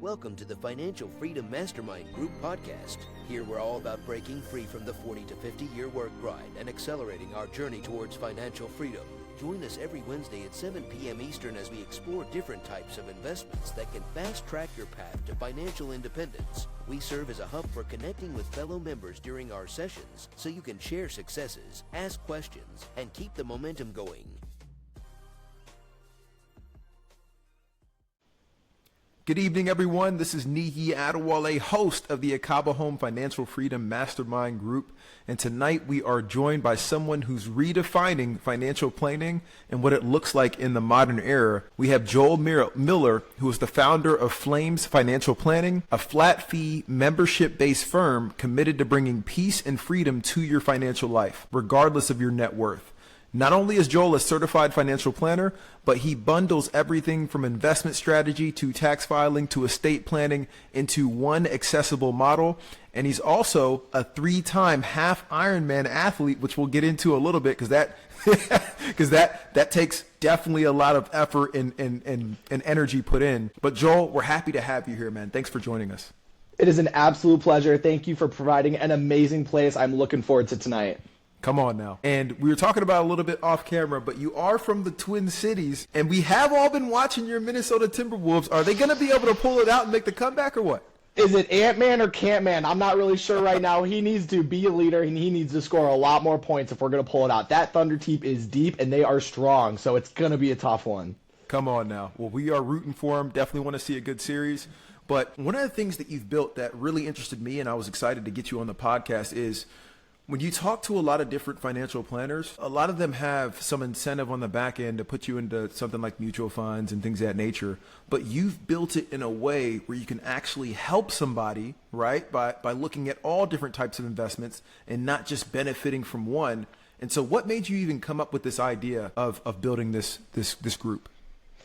Welcome to the Financial Freedom Mastermind Group podcast. Here we're all about breaking free from the 40 to 50-year work grind and accelerating our journey towards financial freedom. Join us every Wednesday at 7 p.m. Eastern as we explore different types of investments that can fast-track your path to financial independence. We serve as a hub for connecting with fellow members during our sessions so you can share successes, ask questions, and keep the momentum going. Good evening, everyone. This is Nihi Adewale, host of the Akaba Home Financial Freedom Mastermind Group. And tonight we are joined by someone who's redefining financial planning and what it looks like in the modern era. We have Joel Miller, who is the founder of Flames Financial Planning, a flat fee membership-based firm committed to bringing peace and freedom to your financial life, regardless of your net worth. Not only is Joel a certified financial planner, but he bundles everything from investment strategy to tax filing to estate planning into one accessible model. And he's also a 3-time half Ironman athlete, which we'll get into a little bit because that takes definitely a lot of effort and energy put in. But Joel, we're happy to have you here, man. Thanks for joining us. It is an absolute pleasure. Thank you for providing an amazing place. I'm looking forward to tonight. Come on now. And we were talking about a little bit off camera, but you are from the Twin Cities, and we have all been watching your Minnesota Timberwolves. Are they going to be able to pull it out and make the comeback or what? Is it Ant-Man or Cant-Man? I'm not really sure right now. He needs to be a leader, and he needs to score a lot more points if we're going to pull it out. That Thunder team is deep, and they are strong, so it's going to be a tough one. Come on now. Well, we are rooting for them. Definitely want to see a good series. But one of the things that you've built that really interested me, and I was excited to get you on the podcast, is when you talk to a lot of different financial planners, a lot of them have some incentive on the back end to put you into something like mutual funds and things of that nature. But you've built it in a way where you can actually help somebody, right, by looking at all different types of investments and not just benefiting from one. And so what made you even come up with this idea of building this group?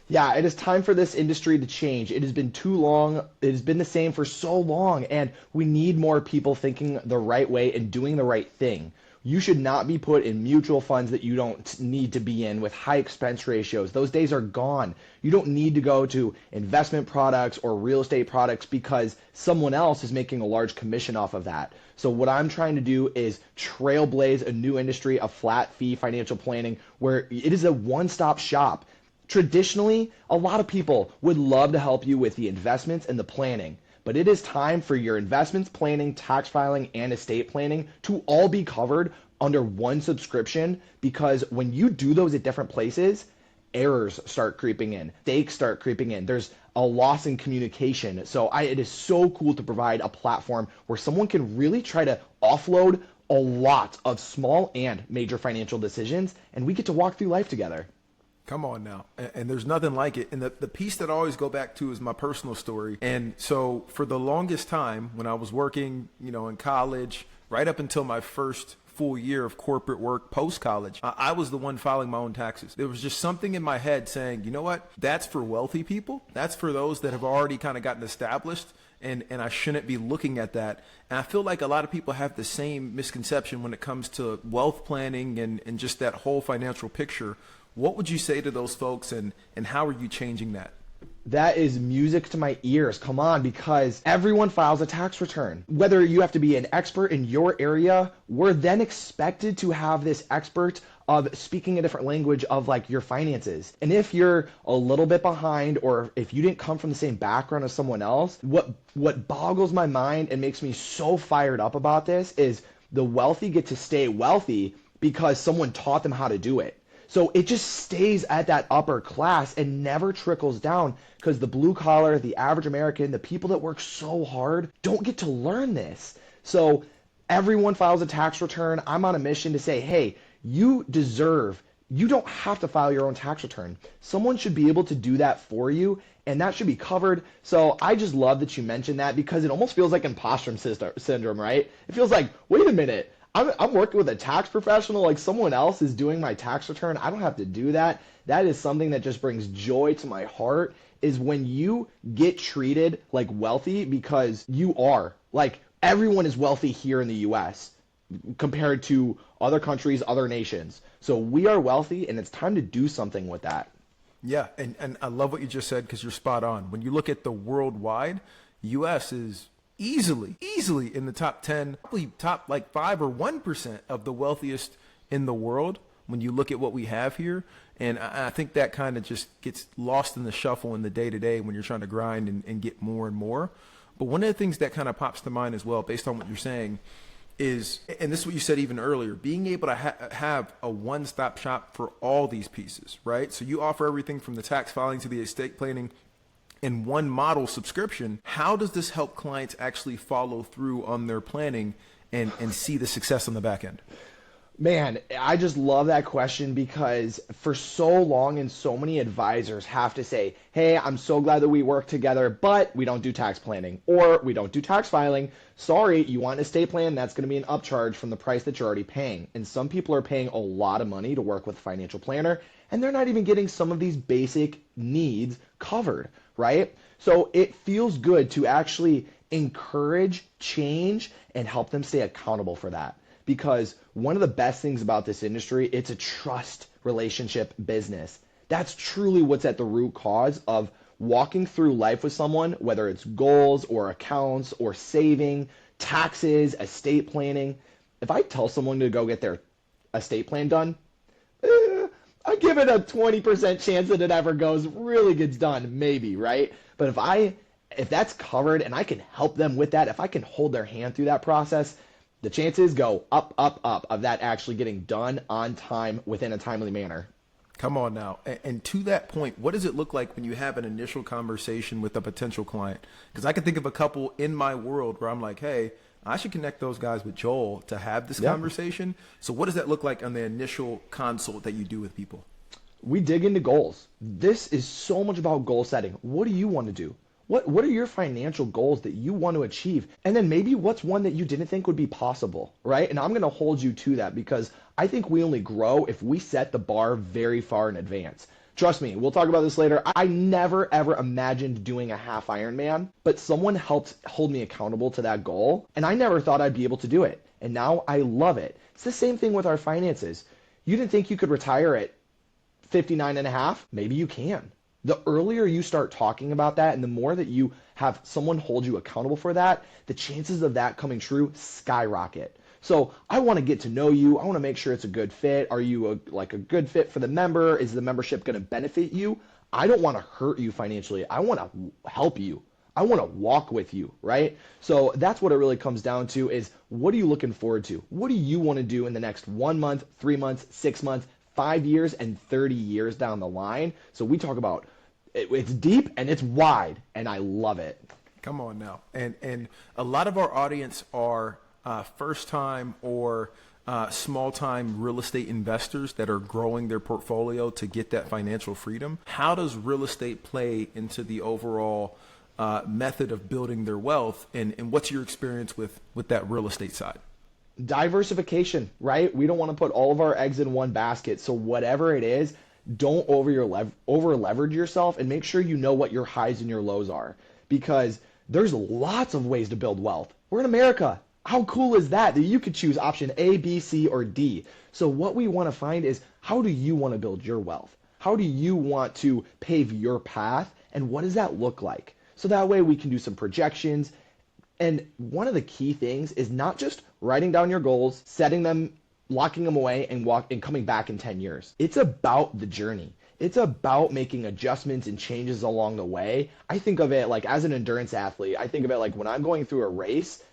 Yeah, it is time for this industry to change. It has been too long. It has been the same for so long, and we need more people thinking the right way and doing the right thing. You should not be put in mutual funds that you don't need to be in with high expense ratios. Those days are gone. You don't need to go to investment products or real estate products because someone else is making a large commission off of that. So what I'm trying to do is trailblaze a new industry of flat fee financial planning where it is a one-stop shop. Traditionally, a lot of people would love to help you with the investments and the planning, but it is time for your investments, planning, tax filing, and estate planning to all be covered under one subscription, because when you do those at different places, errors start creeping in, mistakes start creeping in. There's a loss in communication. So it is so cool to provide a platform where someone can really try to offload a lot of small and major financial decisions, and we get to walk through life together. Come on now. And there's nothing like it. And the piece that I always go back to is my personal story. And so for the longest time when I was working, in college, right up until my first full year of corporate work post-college, I was the one filing my own taxes. There was just something in my head saying, you know what? That's for wealthy people. That's for those that have already kind of gotten established. And I shouldn't be looking at that. And I feel like a lot of people have the same misconception when it comes to wealth planning and just that whole financial picture. What would you say to those folks, and how are you changing that? That is music to my ears. Come on, because everyone files a tax return. Whether you have to be an expert in your area, we're then expected to have this expert of speaking a different language of like your finances. And if you're a little bit behind, or if you didn't come from the same background as someone else, what boggles my mind and makes me so fired up about this is the wealthy get to stay wealthy because someone taught them how to do it. So it just stays at that upper class and never trickles down, because the blue collar, the average American, the people that work so hard don't get to learn this. So everyone files a tax return. I'm on a mission to say, hey, you don't have to file your own tax return. Someone should be able to do that for you, and that should be covered. So I just love that you mentioned that, because it almost feels like imposter syndrome, right? It feels like, wait a minute. I'm working with a tax professional, like someone else is doing my tax return. I don't have to do that. That is something that just brings joy to my heart, is when you get treated like wealthy, because you are. Like, everyone is wealthy here in the US compared to other countries, other nations. So we are wealthy, and it's time to do something with that. Yeah, and I love what you just said because you're spot on. When you look at the worldwide, U.S. is easily in the top 10, probably top like 5 or 1% of the wealthiest in the world when you look at what we have here. And I think that kind of just gets lost in the shuffle in the day-to-day when you're trying to grind and get more and more. But one of the things that kind of pops to mind as well, based on what you're saying, is, and this is what you said even earlier, being able to have a one-stop shop for all these pieces, right? So you offer everything from the tax filing to the estate planning in one model subscription. How does this help clients actually follow through on their planning and see the success on the back end? Man, I just love that question because for so long and so many advisors have to say, hey, I'm so glad that we work together, but we don't do tax planning or we don't do tax filing. Sorry, you want an estate plan? That's going to be an upcharge from the price that you're already paying. And some people are paying a lot of money to work with a financial planner, and they're not even getting some of these basic needs covered, right? So it feels good to actually encourage change and help them stay accountable for that. Because one of the best things about this industry, it's a trust relationship business. That's truly what's at the root cause of walking through life with someone, whether it's goals or accounts or saving, taxes, estate planning. If I tell someone to go get their estate plan done, I give it a 20% chance that it ever really gets done, maybe, right? But if that's covered and I can help them with that, if I can hold their hand through that process, the chances go up of that actually getting done on time within a timely manner. Come on now. And to that point, what does it look like when you have an initial conversation with a potential client? Because I can think of a couple in my world where I'm like, hey, I should connect those guys with Joel to have this conversation. So what does that look like on the initial consult that you do with people? We dig into goals. This is so much about goal setting. What do you want to do? What are your financial goals that you want to achieve? And then maybe what's one that you didn't think would be possible, right? And I'm going to hold you to that because I think we only grow if we set the bar very far in advance. Trust me, we'll talk about this later. I never ever imagined doing a half Ironman, but someone helped hold me accountable to that goal, and I never thought I'd be able to do it. And now I love it. It's the same thing with our finances. You didn't think you could retire at 59 and a half? Maybe you can. The earlier you start talking about that and the more that you have someone hold you accountable for that, the chances of that coming true skyrocket. So I want to get to know you. I want to make sure it's a good fit. Are you a good fit for the member? Is the membership going to benefit you? I don't want to hurt you financially. I want to help you. I want to walk with you, right? So that's what it really comes down to is what are you looking forward to? What do you want to do in the next 1 month, 3 months, 6 months, 5 years, and 30 years down the line? So we talk about it's deep and it's wide, and I love it. Come on now. And a lot of our audience are first-time or small-time real estate investors that are growing their portfolio to get that financial freedom. How does real estate play into the overall method of building their wealth, and what's your experience with that real estate side? Diversification, right? We don't want to put all of our eggs in one basket. So whatever it is, don't over leverage yourself, and make sure you know what your highs and your lows are, because there's lots of ways to build wealth. We're in America. How cool is that you could choose option A, B, C, or D? So what we want to find is, how do you want to build your wealth? How do you want to pave your path? And what does that look like? So that way we can do some projections. And one of the key things is not just writing down your goals, setting them, locking them away, and coming back in 10 years. It's about the journey. It's about making adjustments and changes along the way. I think of it like as an endurance athlete. I think of it like when I'm going through a race,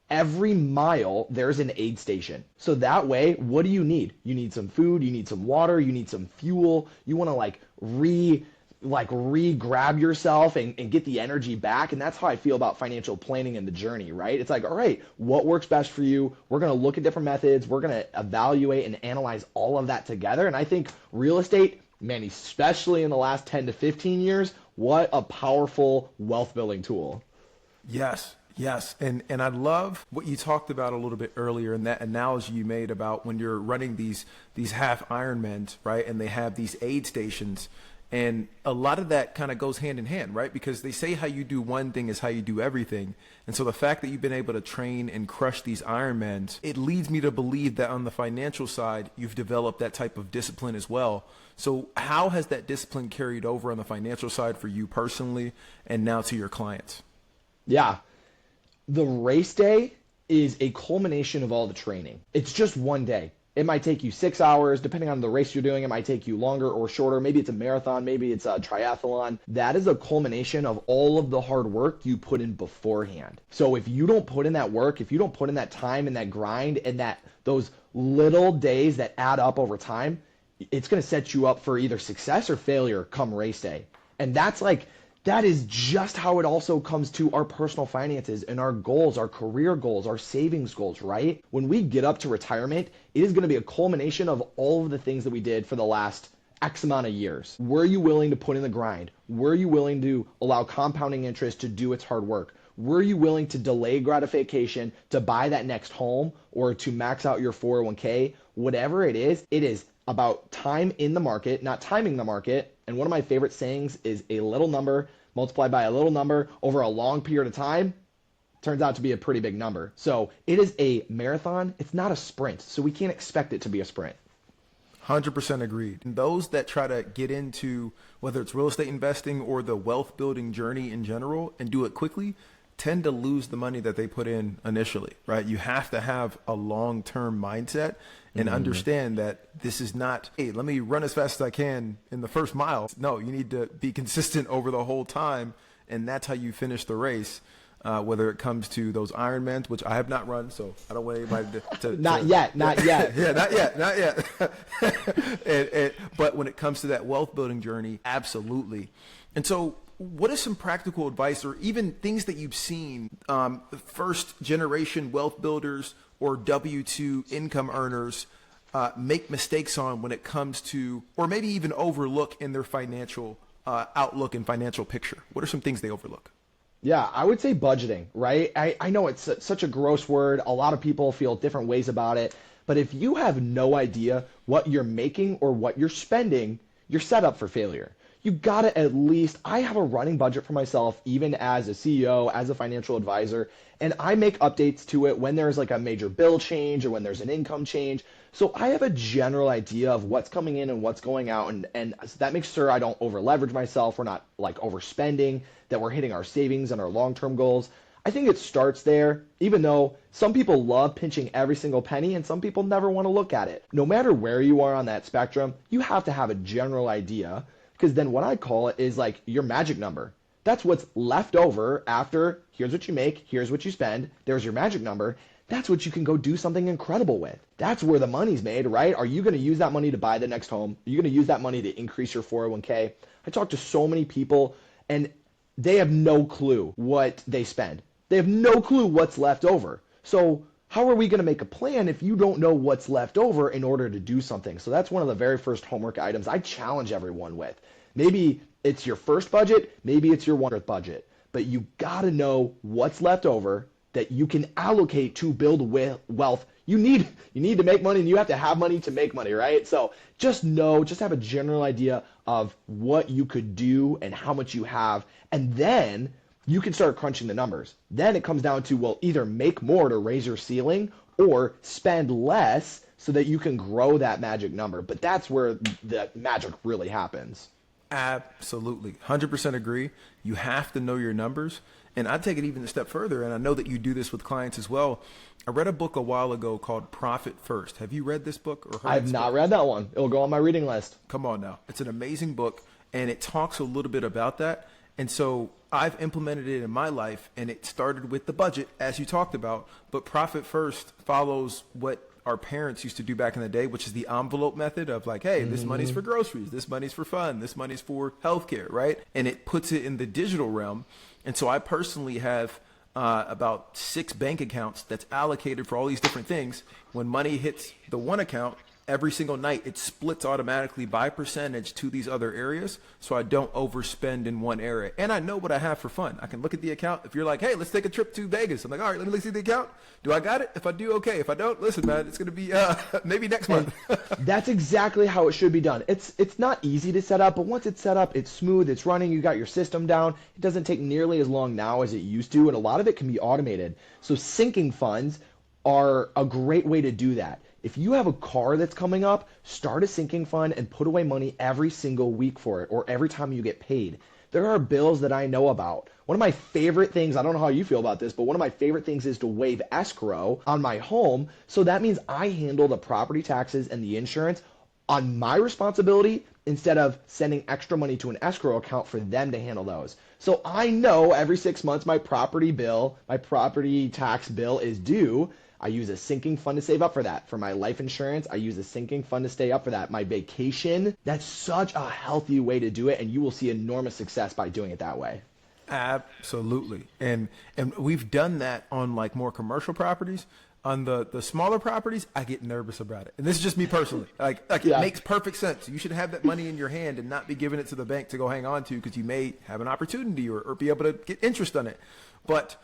every mile there's an aid station. So that way, what do you need? You need some food, you need some water, you need some fuel. You want to re-grab yourself and get the energy back. And that's how I feel about financial planning and the journey, right? It's like, all right, what works best for you? We're going to look at different methods. We're going to evaluate and analyze all of that together. And I think real estate, man, especially in the last 10 to 15 years, what a powerful wealth building tool. Yes. And I love what you talked about a little bit earlier in that analogy you made about when you're running these half Ironmans, right? And they have these aid stations. And a lot of that kind of goes hand in hand, right? Because they say how you do one thing is how you do everything. And so the fact that you've been able to train and crush these Ironmans, it leads me to believe that on the financial side, you've developed that type of discipline as well. So how has that discipline carried over on the financial side for you personally and now to your clients? Yeah. The race day is a culmination of all the training. It's just one day. It might take you 6 hours, depending on the race you're doing. It might take you longer or shorter. Maybe it's a marathon, maybe it's a triathlon. That is a culmination of all of the hard work you put in beforehand. So if you don't put in that work, if you don't put in that time and that grind and those little days that add up over time, it's going to set you up for either success or failure come race day. And that is just how it also comes to our personal finances and our goals, our career goals, our savings goals, right? When we get up to retirement, it is going to be a culmination of all of the things that we did for the last X amount of years. Were you willing to put in the grind? Were you willing to allow compounding interest to do its hard work? Were you willing to delay gratification to buy that next home or to max out your 401k? Whatever it is about time in the market, not timing the market. And one of my favorite sayings is a little number multiplied by a little number over a long period of time turns out to be a pretty big number. So it is a marathon. It's not a sprint. So we can't expect it to be a sprint. 100% agreed. And those that try to get into whether it's real estate investing or the wealth building journey in general and do it quickly tend to lose the money that they put in initially, right? You have to have a long-term mindset and understand that this is not, hey, let me run as fast as I can in the first mile. No, you need to be consistent over the whole time, and that's how you finish the race. Whether it comes to those Ironmans, which I have not run, so I don't want anybody to not yet. Yeah, not yet. But when it comes to that wealth building journey, absolutely. And so what is some practical advice or even things that you've seen first generation wealth builders or W-2 income earners make mistakes on when it comes to, or maybe even overlook in their financial outlook and financial picture? What are some things they overlook? Yeah, I would say budgeting, right? I know it's such a gross word. A lot of people feel different ways about it. But if you have no idea what you're making or what you're spending, you're set up for failure. You gotta at least, I have a running budget for myself, even as a CEO, as a financial advisor, and I make updates to it when there's like a major bill change or when there's an income change. So I have a general idea of what's coming in and what's going out, and that makes sure I don't over leverage myself. We're not like overspending, that we're hitting our savings and our long-term goals. I think it starts there, even though some people love pinching every single penny and some people never want to look at it. No matter where you are on that spectrum, you have to have a general idea, because then what I call it is like your magic number. That's what's left over after, here's what you make, here's what you spend, there's your magic number. That's what you can go do something incredible with. That's where the money's made, right? Are you going to use that money to buy the next home? Are you going to use that money to increase your 401k? I talk to so many people and they have no clue what they spend. They have no clue what's left over. So how are we going to make a plan if you don't know what's left over in order to do something? So that's one of the very first homework items I challenge everyone with. Maybe it's your first budget, maybe it's your 100th budget, but you got to know what's left over that you can allocate to build wealth. You need to make money, and you have to have money to make money, right? So just have a general idea of what you could do and how much you have, and then you can start crunching the numbers. Then it comes down to, well, either make more to raise your ceiling or spend less so that you can grow that magic number. But that's where the magic really happens. Absolutely. 100% agree. You have to know your numbers. And I'd take it even a step further, and I know that you do this with clients as well. I read a book a while ago called Profit First. Have you read this book or heard I've not read that one. It'll go on my reading list. Come on now. It's an amazing book, and it talks a little bit about that. And so I've implemented it in my life, and it started with the budget, as you talked about. But Profit First follows what our parents used to do back in the day, which is the envelope method of like, hey, this money's for groceries, this money's for fun, this money's for healthcare, right? And it puts it in the digital realm. And so I personally have about 6 bank accounts that's allocated for all these different things. When money hits the one account, every single night it splits automatically by percentage to these other areas, so I don't overspend in one area. And I know what I have for fun. I can look at the account. If you're like, hey, let's take a trip to Vegas, I'm like, all right, let me see the account. Do I got it? If I do, okay. If I don't, listen, man, it's going to be maybe next month. That's exactly how it should be done. It's not easy to set up, but once it's set up, it's smooth, it's running, you got your system down. It doesn't take nearly as long now as it used to, and a lot of it can be automated. So sinking funds are a great way to do that. If you have a car that's coming up, start a sinking fund and put away money every single week for it, or every time you get paid. There are bills that I know about. One of my favorite things, I don't know how you feel about this, but one of my favorite things is to waive escrow on my home. So that means I handle the property taxes and the insurance on my responsibility instead of sending extra money to an escrow account for them to handle those. So I know every 6 months my property tax bill is due. I use a sinking fund to save up for that. For my life insurance, I use a sinking fund to stay up for that. My vacation, that's such a healthy way to do it, and you will see enormous success by doing it that way. Absolutely. And we've done that on like more commercial properties. On the smaller properties, I get nervous about it. And this is just me personally. Like It makes perfect sense. You should have that money in your hand and not be giving it to the bank to go hang on to, because you may have an opportunity or be able to get interest on it. But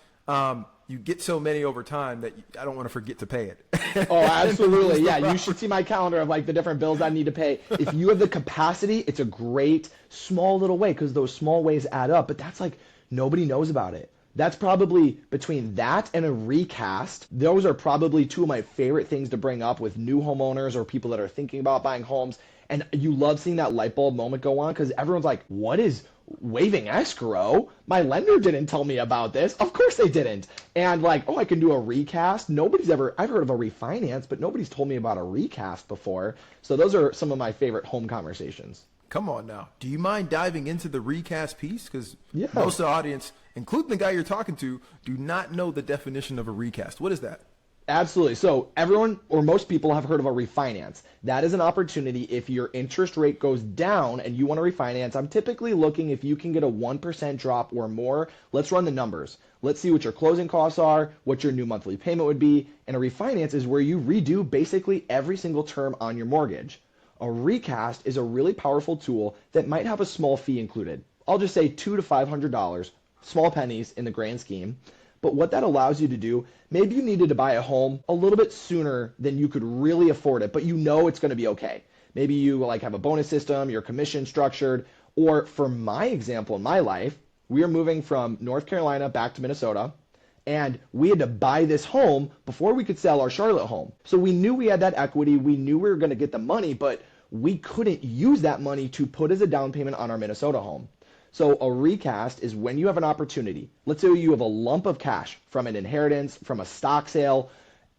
you get so many over time that I don't want to forget to pay it. Oh, absolutely. Yeah, you should see my calendar of like the different bills I need to pay. If you have the capacity, it's a great small little way, because those small ways add up. But that's like nobody knows about it. That's probably between that and a recast. Those are probably two of my favorite things to bring up with new homeowners or people that are thinking about buying homes. And you love seeing that light bulb moment go on, because everyone's like, what is waiving escrow? My lender didn't tell me about this. Of course they didn't. And like, oh, I can do a recast. I've heard of a refinance, but nobody's told me about a recast before. So those are some of my favorite home conversations. Come on now. Do you mind diving into the recast piece? Because most of the audience, including the guy you're talking to, do not know the definition of a recast. What is that? Absolutely. So everyone or most people have heard of a refinance. That is an opportunity if your interest rate goes down and you want to refinance. I'm typically looking if you can get a 1% drop or more. Let's run the numbers. Let's see what your closing costs are, what your new monthly payment would be. And a refinance is where you redo basically every single term on your mortgage. A recast is a really powerful tool that might have a small fee included. I'll just say $200 to $500, small pennies in the grand scheme. But what that allows you to do, maybe you needed to buy a home a little bit sooner than you could really afford it, but you know it's going to be okay. Maybe you like have a bonus system, your commission structured, or for my example in my life, we are moving from North Carolina back to Minnesota, and we had to buy this home before we could sell our Charlotte home. So we knew we had that equity, we knew we were going to get the money, but we couldn't use that money to put as a down payment on our Minnesota home. So a recast is when you have an opportunity. Let's say you have a lump of cash from an inheritance, from a stock sale,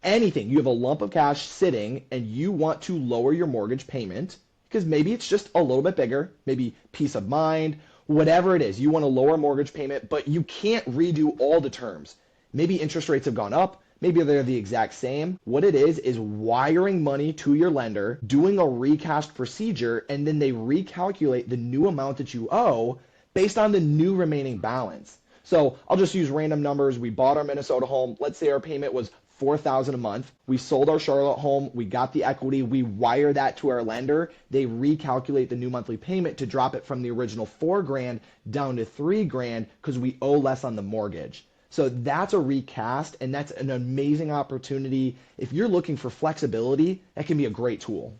anything. You have a lump of cash sitting and you want to lower your mortgage payment because maybe it's just a little bit bigger, maybe peace of mind, whatever it is. You want to lower mortgage payment, but you can't redo all the terms. Maybe interest rates have gone up. Maybe they're the exact same. What it is wiring money to your lender, doing a recast procedure, and then they recalculate the new amount that you owe based on the new remaining balance. So I'll just use random numbers. We bought our Minnesota home. Let's say our payment was $4,000 a month. We sold our Charlotte home. We got the equity. We wire that to our lender. They recalculate the new monthly payment to drop it from the original $4,000 down to $3,000 because we owe less on the mortgage. So that's a recast, and that's an amazing opportunity. If you're looking for flexibility, that can be a great tool.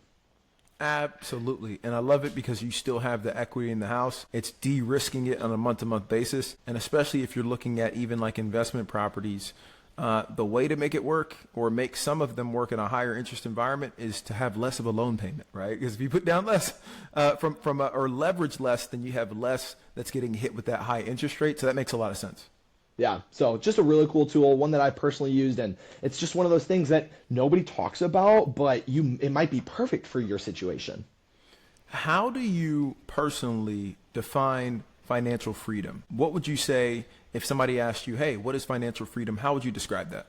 Absolutely. And I love it because you still have the equity in the house. It's de-risking it on a month-to-month basis. And especially if you're looking at even like investment properties, the way to make it work or make some of them work in a higher interest environment is to have less of a loan payment, right? Because if you put down less or leverage less, then you have less that's getting hit with that high interest rate. So that makes a lot of sense. Yeah, so just a really cool tool, one that I personally used, and it's just one of those things that nobody talks about, but it might be perfect for your situation. How do you personally define financial freedom? What would you say if somebody asked you, hey, what is financial freedom? How would you describe that?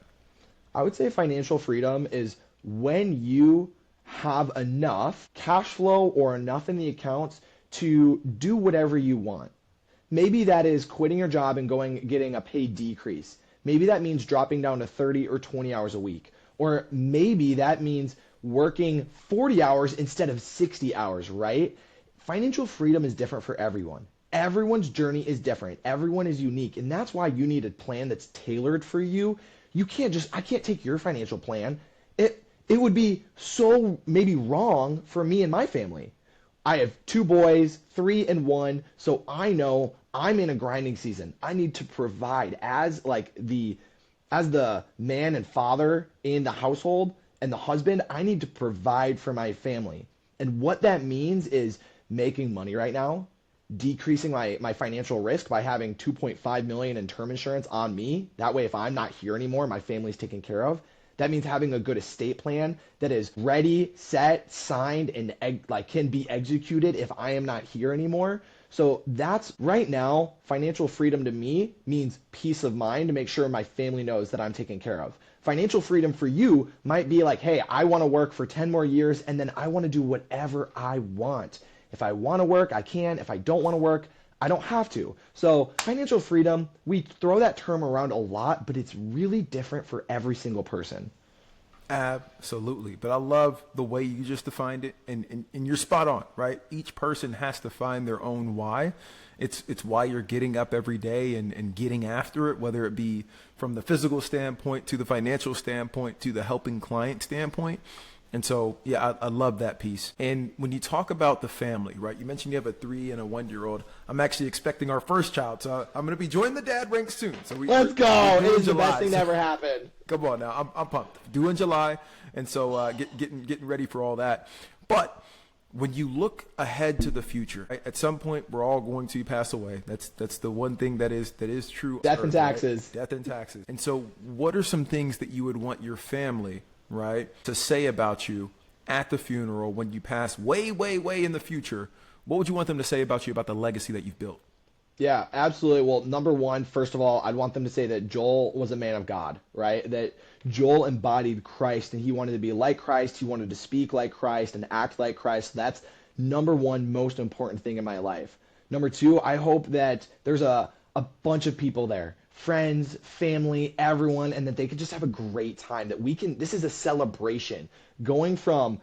I would say financial freedom is when you have enough cash flow or enough in the accounts to do whatever you want. Maybe that is quitting your job and getting a pay decrease. Maybe that means dropping down to 30 or 20 hours a week. Or maybe that means working 40 hours instead of 60 hours, right? Financial freedom is different for everyone. Everyone's journey is different. Everyone is unique. And that's why you need a plan that's tailored for you. I can't take your financial plan. It would be so maybe wrong for me and my family. I have 2 boys, 3 and 1, so I know I'm in a grinding season. I need to provide as the man and father in the household and the husband, I need to provide for my family. And what that means is making money right now, decreasing my financial risk by having 2.5 million in term insurance on me. That way, if I'm not here anymore, my family's taken care of. That means having a good estate plan that is ready, set, signed, and can be executed if I am not here anymore. So that's right now, financial freedom to me means peace of mind to make sure my family knows that I'm taken care of. Financial freedom for you might be like, hey, I want to work for 10 more years and then I want to do whatever I want. If I want to work, I can. If I don't want to work, I don't have to. So financial freedom, we throw that term around a lot, but it's really different for every single person. Absolutely. But I love the way you just defined it, and you're spot on, right? Each person has to find their own why. It's why you're getting up every day and getting after it, whether it be from the physical standpoint to the financial standpoint to the helping client standpoint. And so, yeah, I love that piece. And when you talk about the family, right, you mentioned you have a 3 and a 1-year-old. I'm actually expecting our first child, so I'm going to be joining the dad ranks soon. So let's go. It is the best thing that ever happened. Come on now. I'm pumped. Due in July. And so getting ready for all that. But when you look ahead to the future, right, at some point we're all going to pass away. That's the one thing that is true. Death and taxes. Right? Death and taxes. And so what are some things that you would want your family, right, to say about you at the funeral when you pass way, way, way in the future? What would you want them to say about you, about the legacy that you've built? Yeah, absolutely. Well, number one, first of all, I'd want them to say that Joel was a man of God, right? That Joel embodied Christ and he wanted to be like Christ. He wanted to speak like Christ and act like Christ. That's number one most important thing in my life. Number two, I hope that there's a bunch of people there, friends, family, everyone, and that they could just have a great time. That this is a celebration. Going from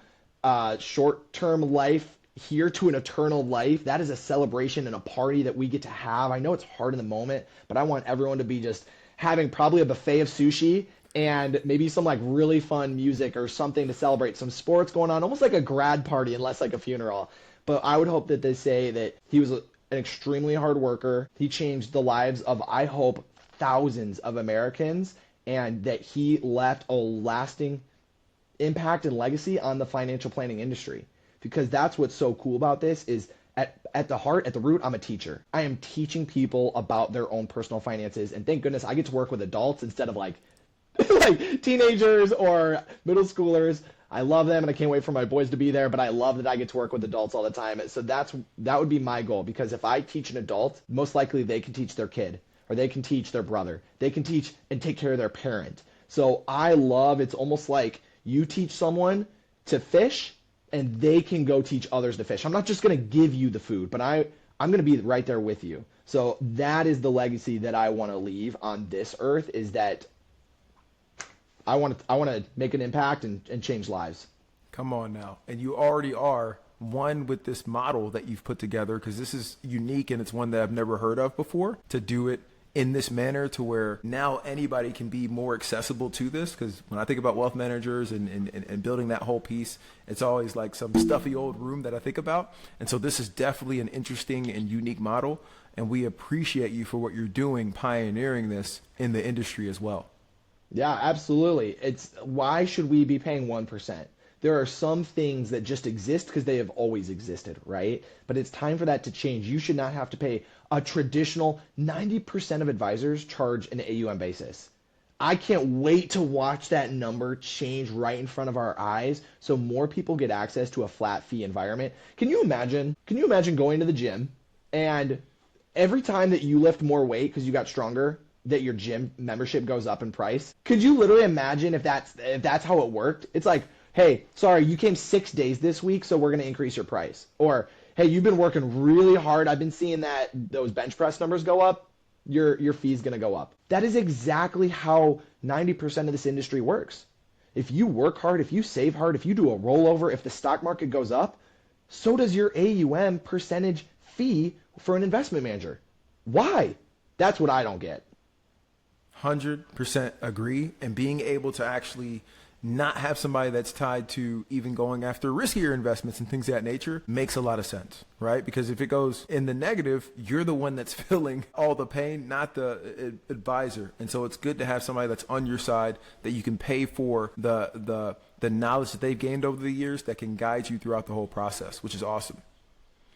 short-term life here to an eternal life, that is a celebration and a party that we get to have. I know it's hard in the moment, but I want everyone to be just having probably a buffet of sushi and maybe some really fun music or something to celebrate, some sports going on, almost like a grad party and less like a funeral. But I would hope that they say that he was an extremely hard worker. He changed the lives of, I hope, thousands of Americans, and that he left a lasting impact and legacy on the financial planning industry. Because that's what's so cool about this is at the heart, at the root, I'm a teacher. I am teaching people about their own personal finances. And thank goodness I get to work with adults instead of like teenagers or middle schoolers. I love them and I can't wait for my boys to be there, but I love that I get to work with adults all the time. So that would be my goal, because if I teach an adult, most likely they can teach their kid or they can teach their brother. They can teach and take care of their parent. So it's almost like you teach someone to fish and they can go teach others to fish. I'm not just going to give you the food, but I'm going to be right there with you. So that is the legacy that I want to leave on this earth, is that I want to make an impact and change lives. Come on now. And you already are, one, with this model that you've put together, because this is unique and it's one that I've never heard of before, to do it in this manner to where now anybody can be more accessible to this. Because when I think about wealth managers and building that whole piece, it's always like some stuffy old room that I think about. And so this is definitely an interesting and unique model. And we appreciate you for what you're doing, pioneering this in the industry as well. Yeah, absolutely. Why should we be paying 1%? There are some things that just exist because they have always existed, right? But it's time for that to change. You should not have to pay a traditional 90% of advisors charge an AUM basis. I can't wait to watch that number change right in front of our eyes so more people get access to a flat fee environment. Can you imagine going to the gym and every time that you lift more weight because you got stronger, that your gym membership goes up in price? Could you literally imagine if that's how it worked? It's like, hey, sorry, you came 6 days this week, so we're going to increase your price. Or, hey, you've been working really hard. I've been seeing that those bench press numbers go up. Your fee's going to go up. That is exactly how 90% of this industry works. If you work hard, if you save hard, if you do a rollover, if the stock market goes up, so does your AUM percentage fee for an investment manager. Why? That's what I don't get. 100% agree. And being able to actually not have somebody that's tied to even going after riskier investments and things of that nature makes a lot of sense, right? Because if it goes in the negative, you're the one that's feeling all the pain, not the advisor. And so it's good to have somebody that's on your side that you can pay for the knowledge that they've gained over the years that can guide you throughout the whole process, which is awesome.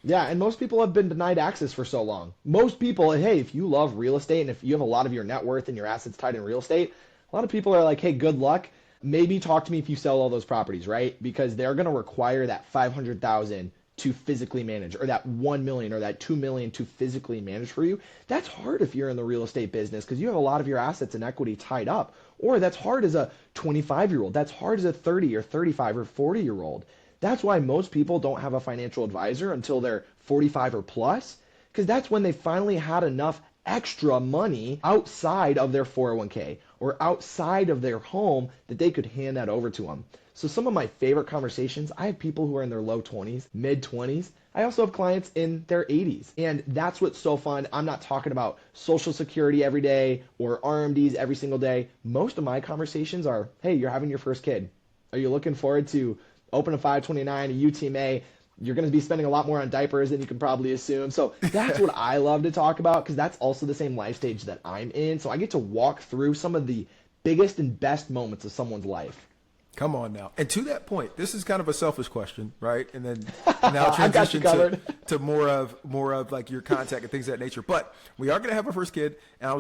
Yeah, and most people have been denied access for so long. Most people, and hey, if you love real estate and if you have a lot of your net worth and your assets tied in real estate, a lot of people are like, hey, good luck. Maybe talk to me if you sell all those properties, right? Because they're going to require that $500,000 to physically manage, or that $1 million or that $2 million to physically manage for you. That's hard if you're in the real estate business because you have a lot of your assets and equity tied up. Or that's hard as a 25-year-old. That's hard as a 30 or 35 or 40-year-old. That's why most people don't have a financial advisor until they're 45 or plus, because that's when they finally had enough extra money outside of their 401k or outside of their home that they could hand that over to them. So some of my favorite conversations, I have people who are in their low 20s, mid 20s. I also have clients in their 80s. And that's what's so fun. I'm not talking about Social Security every day or RMDs every single day. Most of my conversations are, hey, you're having your first kid. Are you looking forward to open a 529, a UTMA? You're going to be spending a lot more on diapers than you can probably assume. So that's what I love to talk about because that's also the same life stage that I'm in. So I get to walk through some of the biggest and best moments of someone's life. Come on now. And to that point, this is kind of a selfish question, right? And then now transition to more of like your contact and things of that nature. But we are going to have our first kid. And I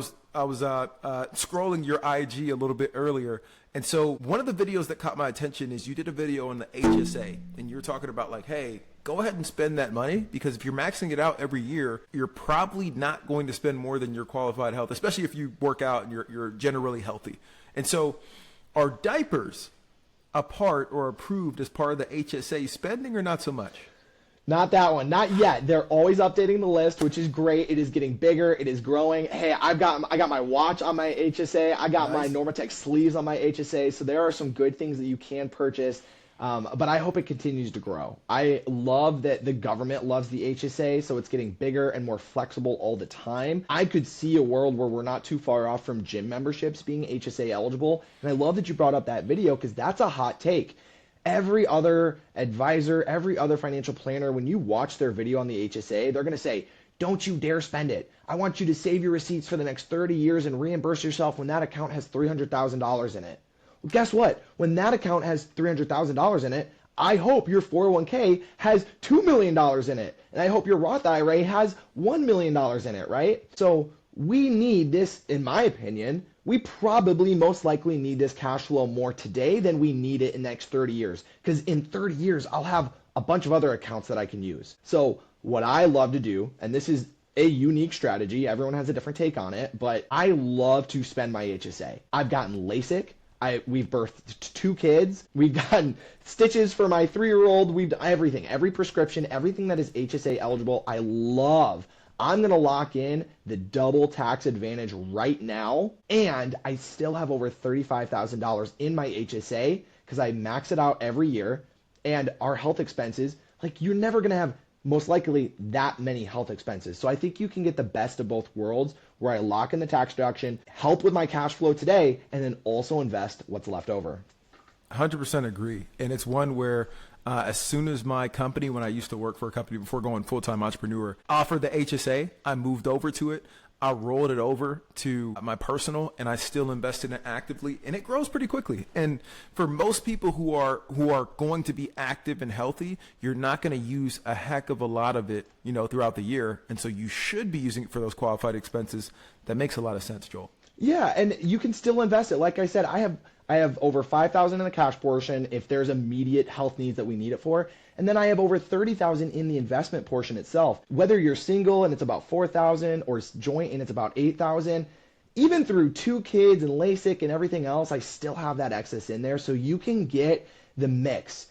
was scrolling your IG a little bit earlier. And so one of the videos that caught my attention is you did a video on the HSA and you're talking about like, hey, go ahead and spend that money because if you're maxing it out every year, you're probably not going to spend more than your qualified health, especially if you work out and you're generally healthy. And so are diapers a part or approved as part of the HSA spending or not so much? Not that one. Not yet. They're always updating the list, which is great. It is getting bigger. It is growing. Hey, I got my watch on my HSA. I got my Normatec sleeves on my HSA. So there are some good things that you can purchase. But I hope it continues to grow. I love that the government loves the HSA, so it's getting bigger and more flexible all the time. I could see a world where we're not too far off from gym memberships being HSA eligible. And I love that you brought up that video because that's a hot take. Every other advisor, every other financial planner, when you watch their video on the HSA, they're going to say, don't you dare spend it. I want you to save your receipts for the next 30 years and reimburse yourself when that account has $300,000 in it. Well, guess what? When that account has $300,000 in it, I hope your 401k has $2 million in it. And I hope your Roth IRA has $1 million in it, right? So we need this, in my opinion, we probably most likely need this cash flow more today than we need it in the next 30 years. Because in 30 years, I'll have a bunch of other accounts that I can use. So what I love to do, and this is a unique strategy, everyone has a different take on it, but I love to spend my HSA. I've gotten LASIK. We've birthed 2 kids. We've gotten stitches for my 3-year-old. We've done everything, every prescription, everything that is HSA eligible. I love. I'm going to lock in the double tax advantage right now. And I still have over $35,000 in my HSA because I max it out every year. And our health expenses, like you're never going to have most likely that many health expenses. So I think you can get the best of both worlds where I lock in the tax deduction, help with my cash flow today, and then also invest what's left over. 100% agree. And it's one where as soon as my company, when I used to work for a company before going full-time entrepreneur, offered the HSA, I moved over to it. I rolled it over to my personal and I still invest in it actively and it grows pretty quickly. And for most people who are going to be active and healthy, you're not going to use a heck of a lot of it, throughout the year. And so you should be using it for those qualified expenses. That makes a lot of sense, Joel. Yeah, and you can still invest it. Like I said, I have over $5,000 in the cash portion if there's immediate health needs that we need it for. And then I have over $30,000 in the investment portion itself. Whether you're single and it's about $4,000 or joint and it's about $8,000, even through 2 kids and LASIK and everything else, I still have that excess in there. So you can get the mix.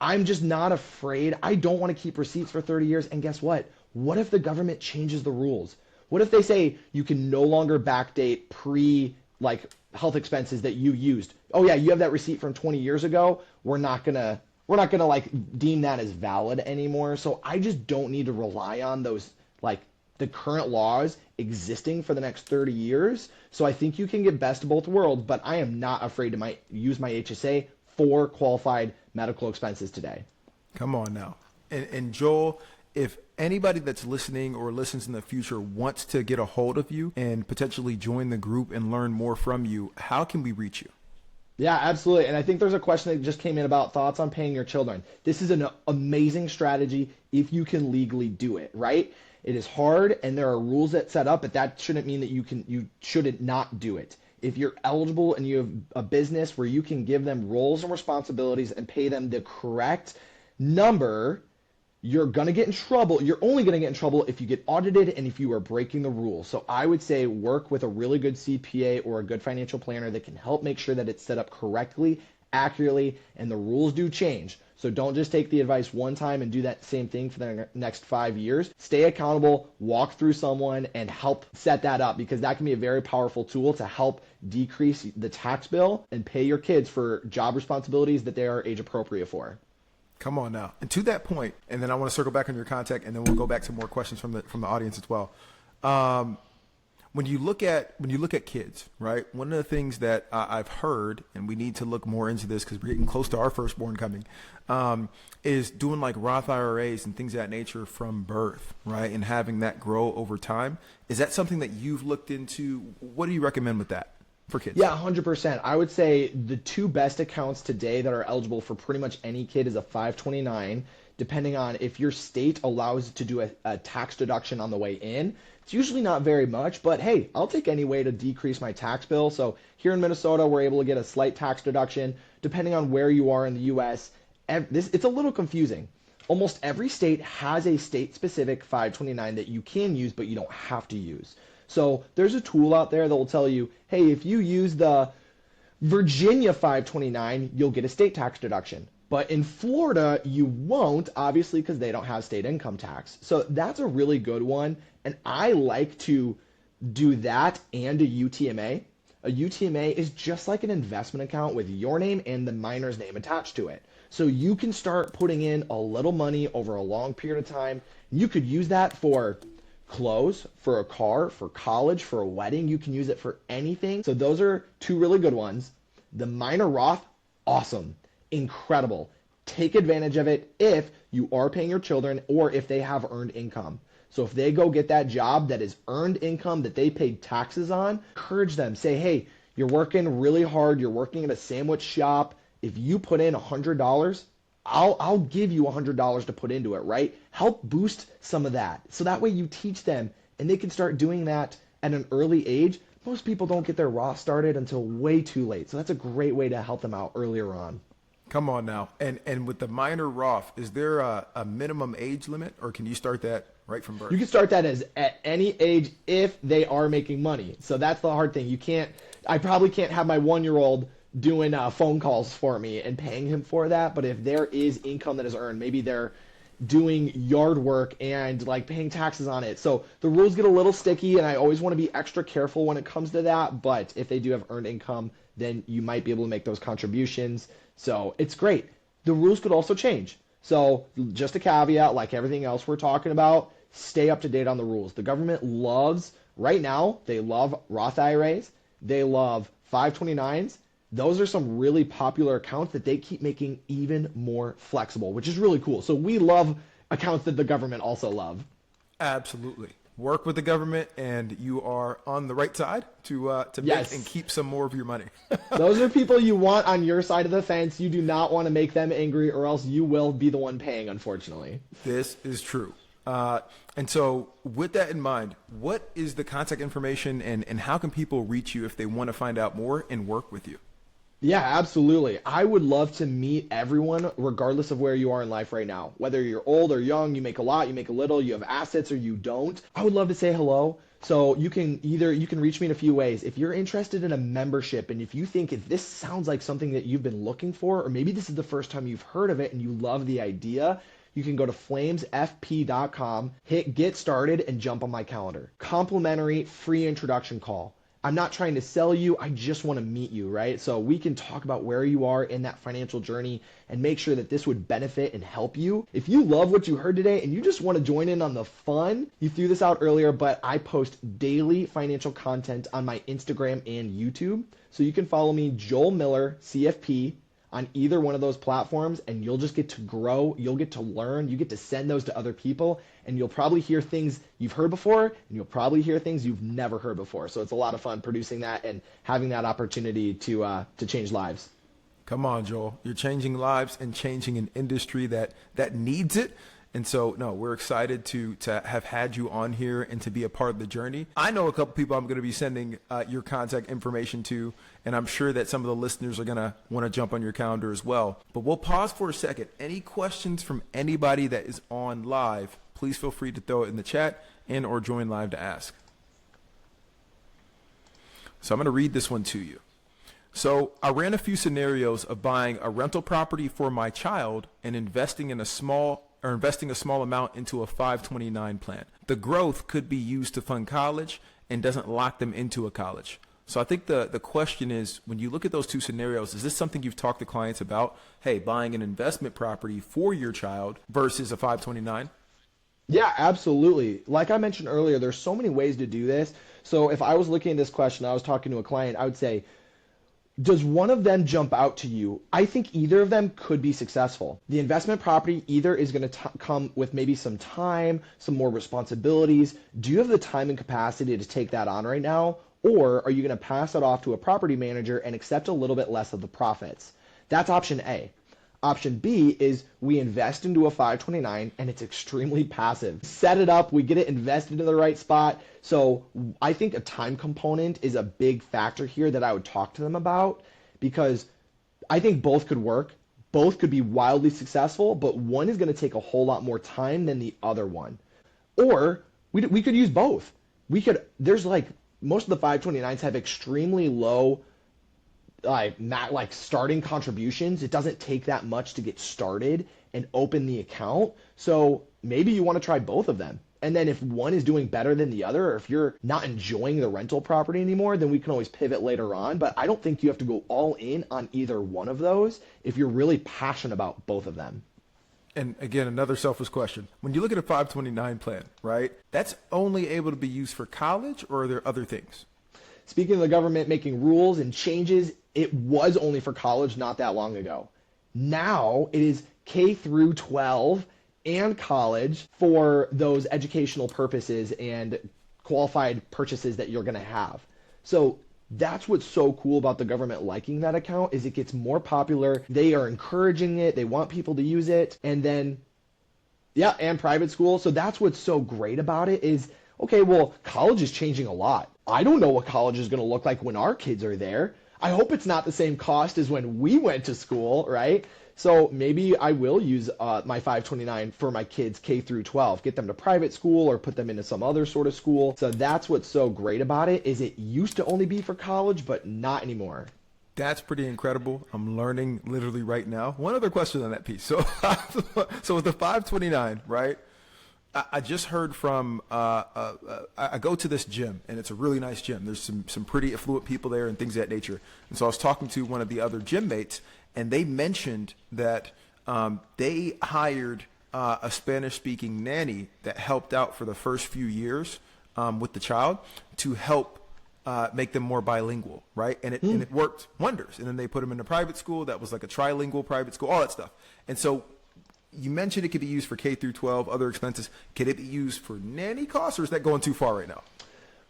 I'm just not afraid. I don't want to keep receipts for 30 years. And guess what? What if the government changes the rules? What if they say you can no longer backdate pre like health expenses that you used. Oh yeah, you have that receipt from 20 years ago. We're not gonna like deem that as valid anymore. So I just don't need to rely on those, like the current laws existing for the next 30 years. So I think you can get best of both worlds, but I am not afraid to use my HSA for qualified medical expenses today. Come on now. And Joel, if anybody that's listening or listens in the future wants to get a hold of you and potentially join the group and learn more from you, how can we reach you? Yeah, absolutely. And I think there's a question that just came in about thoughts on paying your children. This is an amazing strategy if you can legally do it, right? It is hard and there are rules that set up, but that shouldn't mean that you shouldn't not do it. If you're eligible and you have a business where you can give them roles and responsibilities and pay them the correct number, you're going to get in trouble. You're only going to get in trouble if you get audited and if you are breaking the rules. So I would say work with a really good CPA or a good financial planner that can help make sure that it's set up correctly, accurately, and the rules do change. So don't just take the advice one time and do that same thing for the next 5 years. Stay accountable, walk through someone, and help set that up, because that can be a very powerful tool to help decrease the tax bill and pay your kids for job responsibilities that they are age appropriate for. Come on now. And to that point, and then I want to circle back on your contact, and then we'll go back to more questions from the audience as well. When you look at kids, right? One of the things that I've heard, and we need to look more into this because we're getting close to our firstborn coming, is doing like Roth IRAs and things of that nature from birth, right? And having that grow over time. Is that something that you've looked into? What do you recommend with that for kids? Yeah, 100%. I would say the two best accounts today that are eligible for pretty much any kid is a 529, depending on if your state allows to do a tax deduction on the way in. It's usually not very much, but hey, I'll take any way to decrease my tax bill. So here in Minnesota, we're able to get a slight tax deduction depending on where you are in the U.S. It's a little confusing. Almost every state has a state-specific 529 that you can use, but you don't have to use. So there's a tool out there that will tell you, hey, if you use the Virginia 529, you'll get a state tax deduction. But in Florida, you won't, obviously, because they don't have state income tax. So that's a really good one. And I like to do that and a UTMA. A UTMA is just like an investment account with your name and the minor's name attached to it. So you can start putting in a little money over a long period of time. You could use that for clothes, for a car, for college, for a wedding. You can use it for anything. So those are two really good ones. The minor Roth, awesome, incredible. Take advantage of it if you are paying your children or if they have earned income. So if they go get that job that is earned income that they paid taxes on, encourage them. Say, hey, you're working really hard. You're working at a sandwich shop. If you put in $100, I'll give you $100 to put into it, right? Help boost some of that. So that way you teach them and they can start doing that at an early age. Most people don't get their Roth started until way too late. So that's a great way to help them out earlier on. Come on now. And with the minor Roth, is there a minimum age limit, or can you start that right from birth? You can start that at any age if they are making money. So that's the hard thing. I probably can't have my 1-year-old doing phone calls for me and paying him for that. But if there is income that is earned, maybe they're doing yard work and like paying taxes on it. So the rules get a little sticky, and I always want to be extra careful when it comes to that. But if they do have earned income, then you might be able to make those contributions. So it's great. The rules could also change. So just a caveat, like everything else we're talking about, stay up to date on the rules. The government loves, right now, they love Roth IRAs. They love 529s. Those are some really popular accounts that they keep making even more flexible, which is really cool. So we love accounts that the government also love. Absolutely. Work with the government, and you are on the right side to make and keep some more of your money. Those are people you want on your side of the fence. You do not want to make them angry, or else you will be the one paying, unfortunately. This is true. And so with that in mind, what is the contact information, and how can people reach you if they want to find out more and work with you? Yeah, absolutely. I would love to meet everyone regardless of where you are in life right now. Whether you're old or young, you make a lot, you make a little, you have assets or you don't. I would love to say hello. So you can reach me in a few ways. If you're interested in a membership, and if you think if this sounds like something that you've been looking for, or maybe this is the first time you've heard of it and you love the idea, you can go to flamesfp.com, hit get started, and jump on my calendar. Complimentary free introduction call. I'm not trying to sell you. I just want to meet you, right? So we can talk about where you are in that financial journey and make sure that this would benefit and help you. If you love what you heard today and you just want to join in on the fun, you threw this out earlier, but I post daily financial content on my Instagram and YouTube. So you can follow me, Joel Miller, CFP, on either one of those platforms, and you'll just get to grow, you'll get to learn, you get to send those to other people, and you'll probably hear things you've heard before, and you'll probably hear things you've never heard before. So it's a lot of fun producing that and having that opportunity to change lives. Come on, Joel. You're changing lives and changing an industry that needs it. And so, no, we're excited to have had you on here and to be a part of the journey. I know a couple people I'm going to be sending your contact information to, and I'm sure that some of the listeners are going to want to jump on your calendar as well. But we'll pause for a second. Any questions from anybody that is on live, please feel free to throw it in the chat and or join live to ask. So I'm going to read this one to you. So I ran a few scenarios of buying a rental property for my child and investing a small amount into a 529 plan. The growth could be used to fund college and doesn't lock them into a college. So I think the question is, when you look at those two scenarios, is this something you've talked to clients about? Hey, buying an investment property for your child versus a 529? Yeah, absolutely. Like I mentioned earlier, there's so many ways to do this. So if I was looking at this question, I was talking to a client, I would say, does one of them jump out to you? I think either of them could be successful. The investment property either is going to come with maybe some time, some more responsibilities. Do you have the time and capacity to take that on right now? Or are you going to pass it off to a property manager and accept a little bit less of the profits? That's option A. Option B is we invest into a 529 and it's extremely passive. Set it up, we get it invested in the right spot. So I think a time component is a big factor here that I would talk to them about, because I think both could work. Both could be wildly successful, but one is going to take a whole lot more time than the other one. Or we could use both. There's like, most of the 529s have extremely low starting contributions. It doesn't take that much to get started and open the account. So maybe you want to try both of them. And then if one is doing better than the other, or if you're not enjoying the rental property anymore, then we can always pivot later on. But I don't think you have to go all in on either one of those if you're really passionate about both of them. And again, another selfish question. When you look at a 529 plan, right, that's only able to be used for college, or are there other things? Speaking of the government making rules and changes, it was only for college not that long ago. Now it is K through 12 and college for those educational purposes and qualified purchases that you're going to have. So that's what's so cool about the government liking that account, is it gets more popular. They are encouraging it. They want people to use it. And then, yeah, and private school. So that's what's so great about it is, okay, well, college is changing a lot. I don't know what college is going to look like when our kids are there. I hope it's not the same cost as when we went to school, right? So maybe I will use my 529 for my kids K through 12, get them to private school or put them into some other sort of school. So that's what's so great about it, is it used to only be for college, but not anymore. That's pretty incredible. I'm learning literally right now. One other question on that piece. So, so with the 529, right? I just heard from, I go to this gym, and it's a really nice gym. There's some pretty affluent people there and things of that nature. And so I was talking to one of the other gym mates, and they mentioned that they hired a Spanish-speaking nanny that helped out for the first few years with the child to help make them more bilingual, right? And it worked wonders. And then they put them in a private school that was like a trilingual private school, all that stuff. And so you mentioned it could be used for K through 12, other expenses. Could it be used for nanny costs, or is that going too far right now?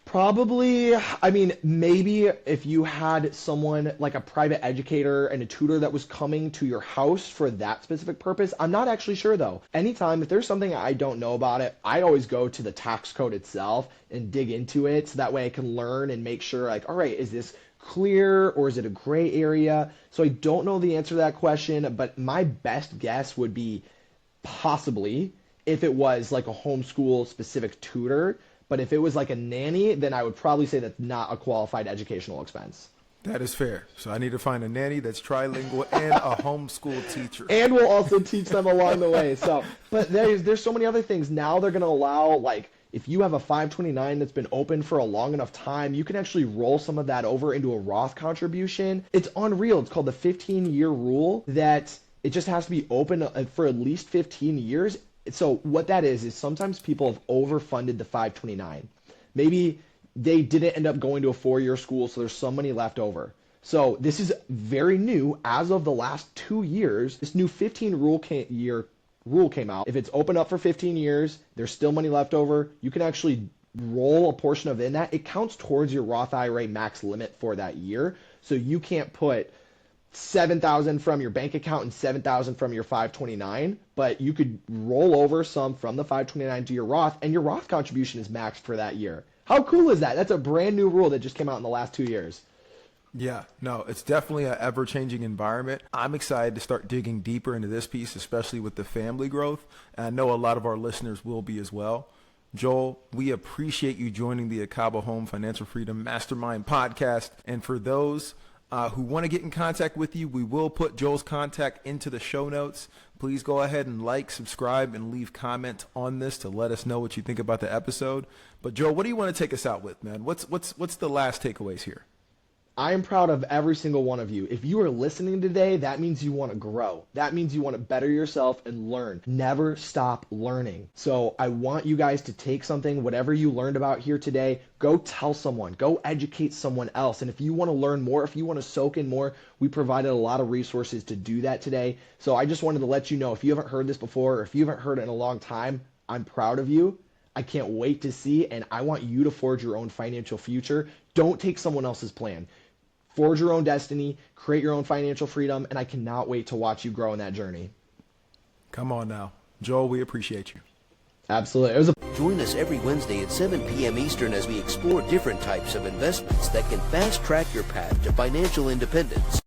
Probably, I mean, maybe if you had someone like a private educator and a tutor that was coming to your house for that specific purpose. I'm not actually sure though. Anytime, if there's something I don't know about it, I always go to the tax code itself and dig into it. So that way I can learn and make sure, like, all right, is this clear or is it a gray area? So I don't know the answer to that question, but my best guess would be possibly if it was like a homeschool specific tutor. But if it was like a nanny, then I would probably say that's not a qualified educational expense. That is fair. So I need to find a nanny that's trilingual and a homeschool teacher. And we'll also teach them along the way. So, but there's so many other things. Now they're going to allow, like, if you have a 529 that's been open for a long enough time, you can actually roll some of that over into a Roth contribution. It's unreal. It's called the 15-year rule, that it just has to be open for at least 15 years. So what that is sometimes people have overfunded the 529. Maybe they didn't end up going to a 4-year school, so there's some money left over. So this is very new. As of the last 2 years, this new 15-year rule came out. If it's open up for 15 years, there's still money left over, you can actually roll a portion of in that. It counts towards your Roth IRA max limit for that year. So you can't put $7,000 from your bank account and $7,000 from your 529, but you could roll over some from the 529 to your Roth, and your Roth contribution is maxed for that year. How cool is that? That's a brand new rule that just came out in the last 2 years. Yeah, no, it's definitely an ever-changing environment. I'm excited to start digging deeper into this piece, especially with the family growth. And I know a lot of our listeners will be as well. Joel, we appreciate you joining the Acaba Home Financial Freedom Mastermind podcast. And for those who want to get in contact with you, we will put Joel's contact into the show notes. Please go ahead and like, subscribe, and leave comment on this to let us know what you think about the episode. But Joel, what do you want to take us out with, man? What's the last takeaways here? I am proud of every single one of you. If you are listening today, that means you want to grow. That means you want to better yourself and learn. Never stop learning. So I want you guys to take something, whatever you learned about here today, go tell someone, go educate someone else. And if you want to learn more, if you want to soak in more, we provided a lot of resources to do that today. So I just wanted to let you know, if you haven't heard this before, or if you haven't heard it in a long time, I'm proud of you. I can't wait to see, and I want you to forge your own financial future. Don't take someone else's plan. Forge your own destiny, create your own financial freedom, and I cannot wait to watch you grow in that journey. Come on now. Joel, we appreciate you. Absolutely. Join us every Wednesday at 7 p.m. Eastern as we explore different types of investments that can fast-track your path to financial independence.